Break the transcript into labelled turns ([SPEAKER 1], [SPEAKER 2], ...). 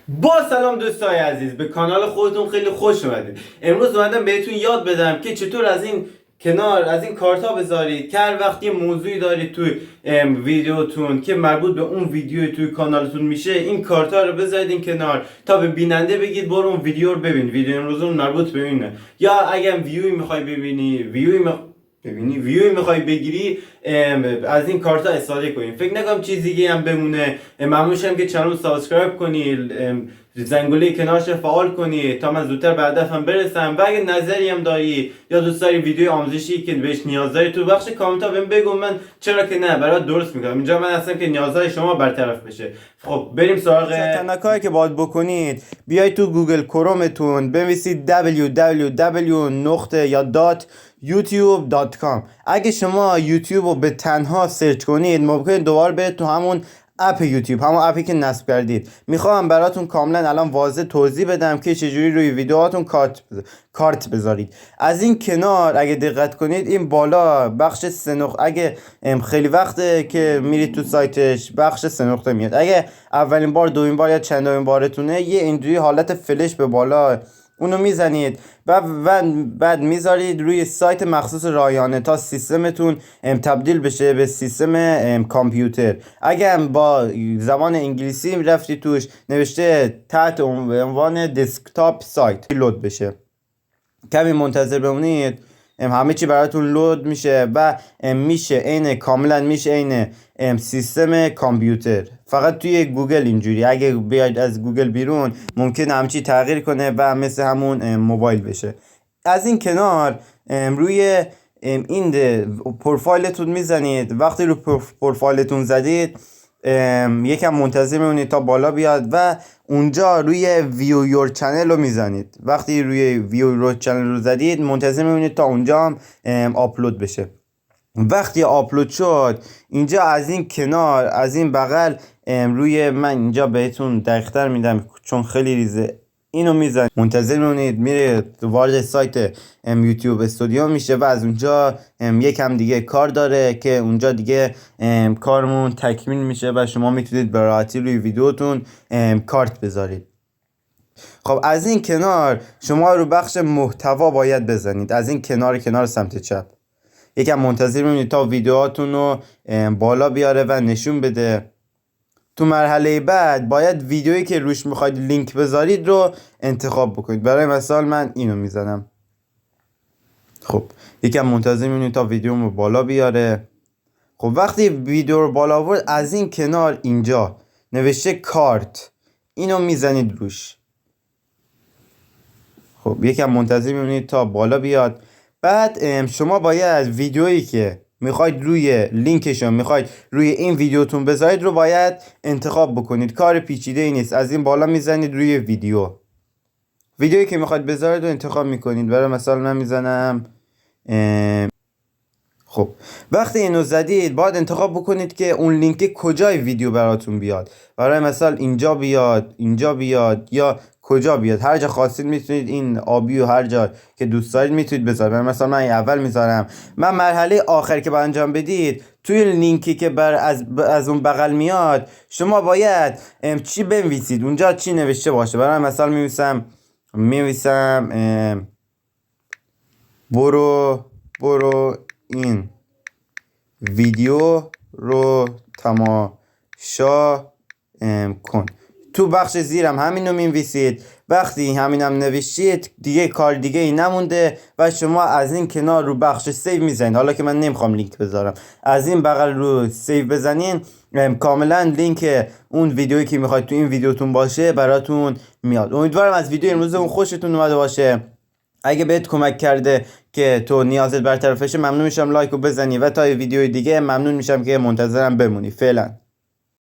[SPEAKER 1] با سلام دوستای عزیز، به کانال خودتون خیلی خوش اومدید. امروز اومدم بهتون یاد بدم که چطور از این کنار از این کارتا بذارید که هر وقت یه موضوعی دارید توی ویدیوتون که مربوط به اون ویدیوی توی کانالتون میشه، این کارتا رو بذارید این کنار تا به بیننده بگید برو اون ویدیو رو ببین، ویدیو امروز مربوط به اینه. یا اگه ویوی میخوای ببینی، ویوی میخوای بگیری، از این کارتا استفاده کنید. فکر نکنم چیز دیگه هم بمونه. ممنون شم که چنل رو سابسکرایب کنید، زنگوله کنارش فعال کنید تا من زودتر به هدفم برسم. و اگه نظری هم داری یا دوست داری ویدیو آموزشی که بهش نیاز داری، تو بخش کامنت ها بهم بگو، من چرا که نه برات درست میکنم. اینجا من هستم که نیازهای شما برطرف بشه. خب بریم سراغ تنکایی که باید بکنید. بیاید تو گوگل کرومتون بنویسید www.youtube.com. اگه شما یوتیوب رو به تنها سرچ کنید، ممکنه دوباره برید تو همون اپ یوتیوب، همون اپی که نصب کردید. میخوام براتون کاملا الان واضح توضیح بدم که چجوری روی ویدیوهاتون کارت بذارید. از این کنار اگه دقت کنید، این بالا بخش 3 نقطه، اگه خیلی وقته که میرید تو سایتش بخش 3 نقطه میاد. اگه اولین بار، دومین بار یا چندمین بارتونه، یه اینجوری حالت فلش به بالا اونو میزنید و بعد میذارید روی سایت مخصوص رایانه تا سیستمتون تبدیل بشه به سیستم کامپیوتر. اگه با زبان انگلیسی رفتی توش، نوشته تحت عنوان دسکتاپ سایت، لود بشه. کمی منتظر بمونید، همه چی براتون لود میشه و میشه کاملا میشه سیستم کامپیوتر. فقط توی گوگل اینجوری، اگه بیاید از گوگل بیرون ممکن همچی تغییر کنه و مثل همون موبایل بشه. از این کنار روی این پروفایلتون میزنید. وقتی رو پروفایلتون زدید، یکم منتظر میمونید تا بالا بیاد و اونجا روی ویو یور چنل رو میزنید. وقتی روی ویو یور چنل رو زدید، منتظر میمونید تا اونجا هم آپلود بشه. وقتی آپلود شد، اینجا از این کنار، از این بغل، روی من اینجا بهتون دقیق‌تر میدم چون خیلی ریزه، اینو میزنید، منتظر میمونید، میره وارد سایت یوتیوب استودیو میشه و از اونجا یکم دیگه کار داره که اونجا دیگه کارمون تکمیل میشه و شما میتونید به راحتی روی ویدیوتون کارت بذارید. خب از این کنار شما رو بخش محتوا باید بزنید، از این کنار سمت چپ. یکم منتظر میمونید تا ویدیوهاتون رو بالا بیاره و نشون بده. تو مرحله بعد باید ویدیویی که روش میخواید لینک بذارید رو انتخاب بکنید. برای مثال من اینو میزنم. خب یکم منتظر میمونید تا ویدیوم رو بالا بیاره. خب وقتی ویدیو رو بالا آورد، از این کنار اینجا نوشته کارت، اینو میزنید روش. خب یکم منتظر میمونید تا بالا بیاد. بعد شما باید ویدیویی که میخواید روی لینکشو میخواید روی این ویدیوتون بذارید رو باید انتخاب بکنید. کار پیچیده ای نیست. از این بالا میزنید روی ویدیویی که میخواید بذارید رو انتخاب میکنید. برای مثال من میزنم خب وقتی اینو زدید، باید انتخاب بکنید که اون لینک کجای ویدیو براتون بیاد. برای مثال اینجا بیاد یا کجا بیاد. هر جا خواستید میتونید این آبی و هر جا که دوست دارید میتونید بذارید. برای مثال من اول میذارم. من مرحله آخر که با انجام بدید، توی لینکی که از اون بغل میاد، شما باید چی بنویسید، اونجا چی نوشته باشه. برای مثال میویسم برو این ویدیو رو تماشا کن. تو بخش زیرم همینو می‌نویسید. وقتی همینم نوشتید، دیگه کار دیگه ای نمونده و شما از این کنار رو بخش سیو میزنید. حالا که من نمیخوام لینک بذارم، از این بغل رو سیو بزنین، کاملا لینک اون ویدیویی که میخواید تو این ویدیوتون باشه براتون میاد. امیدوارم از ویدیو امروزمون خوشتون اومده باشه. اگه بهت کمک کرده که تو نیازت برطرف بشه، ممنون میشم لایک رو بزنی و تا ویدیو دیگه ممنون میشم که منتظرم بمونی. فعلا.